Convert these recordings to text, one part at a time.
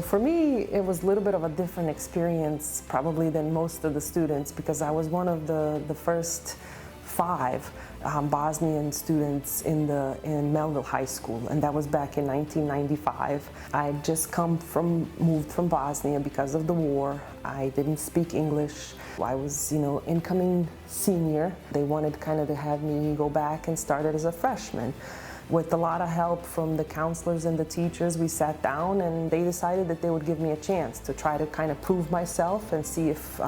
For me, it was a little bit of a different experience probably than most of the students, because I was one of the first 5 Bosnian students in Mehlville High School, and that was back in 1995. I had just moved from Bosnia because of the war. I didn't speak English. I was, incoming senior. They wanted kind of to have me go back and start it as a freshman. With a lot of help from the counselors and the teachers, we sat down and they decided that they would give me a chance to try to kind of prove myself and see if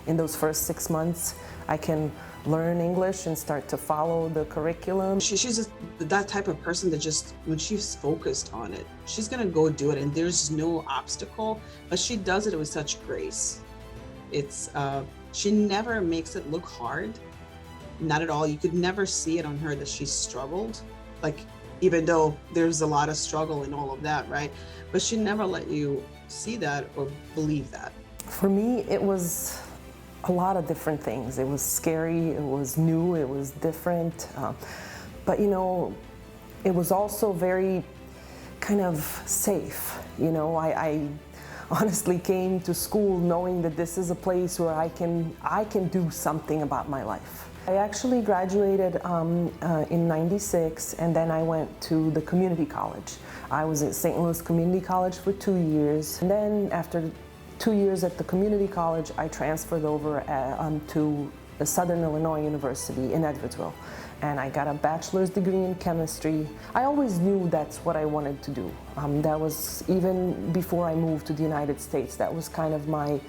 in those first 6 months I can learn English and start to follow the curriculum. She's just that type of person that just, when she's focused on it, she's gonna go do it and there's no obstacle, but she does it with such grace. She never makes it look hard, not at all. You could never see it on her that she's struggled, like even though there's a lot of struggle and all of that, right? But she never let you see that or believe that. For me, it was a lot of different things. It was scary, it was new, it was different, but it was also very kind of safe. I honestly came to school knowing that this is a place where I can do something about my life. I actually graduated in '96, and then I went to the community college. I was at St. Louis Community College for 2 years, and then after 2 years at the community college, I transferred over to the Southern Illinois University in Edwardsville, and I got a bachelor's degree in chemistry. I always knew that's what I wanted to do. That was even before I moved to the United States. That was kind of my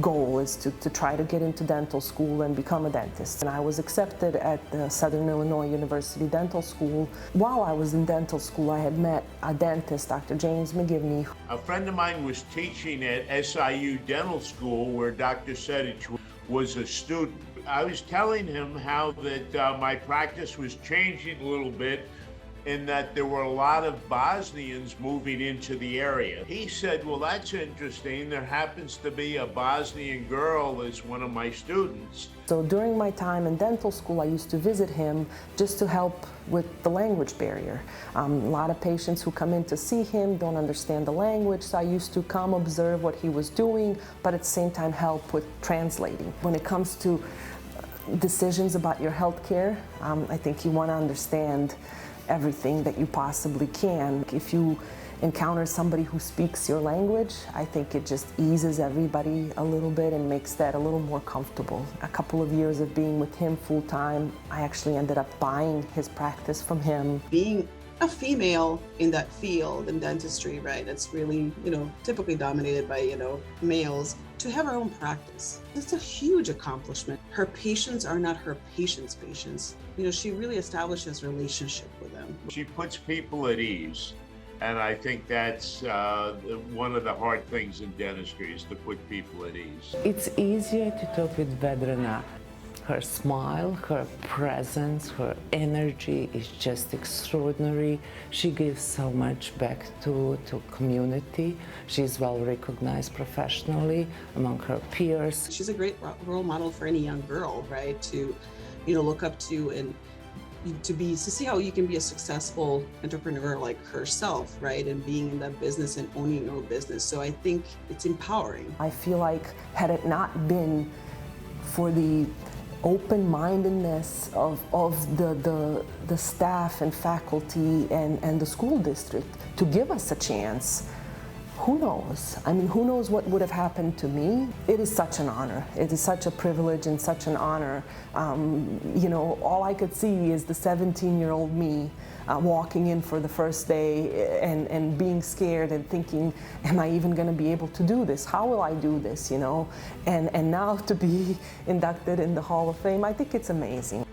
goal, is to try to get into dental school and become a dentist. And I was accepted at the Southern Illinois University Dental School. While I was in dental school, I had met a dentist, Dr. James McGivney. A friend of mine was teaching at SIU Dental School, where Dr. Sedic was a student. I was telling him how that my practice was changing a little bit, in that there were a lot of Bosnians moving into the area. He said, well, that's interesting. There happens to be a Bosnian girl as one of my students. So during my time in dental school, I used to visit him just to help with the language barrier. A lot of patients who come in to see him don't understand the language, so I used to come observe what he was doing, but at the same time help with translating. When it comes to decisions about your health care, I think you want to understand everything that you possibly can. If you encounter somebody who speaks your language, I think it just eases everybody a little bit and makes that a little more comfortable. A couple of years of being with him full time, I actually ended up buying his practice from him. Being a female in that field in dentistry, right, it's really, typically dominated by, males, to have her own practice, it's a huge accomplishment. Her patients are not her patients' patients. She really establishes a relationship with them. She puts people at ease, and I think that's one of the hard things in dentistry, is to put people at ease. It's easier to talk with Vedrana. Her smile, her presence, her energy is just extraordinary. She gives so much back to community. She's well recognized professionally among her peers. She's a great role model for any young girl, right? To, look up to and to see how you can be a successful entrepreneur like herself, right? And being in that business and owning your own business. So I think it's empowering. I feel like had it not been for the open-mindedness of the staff and faculty and the school district to give us a chance, who knows? I mean, who knows what would have happened to me? It is such an honor. It is such a privilege and such an honor. All I could see is the 17-year-old me walking in for the first day and being scared and thinking, am I even going to be able to do this? How will I do this, And now to be inducted in the Hall of Fame, I think it's amazing.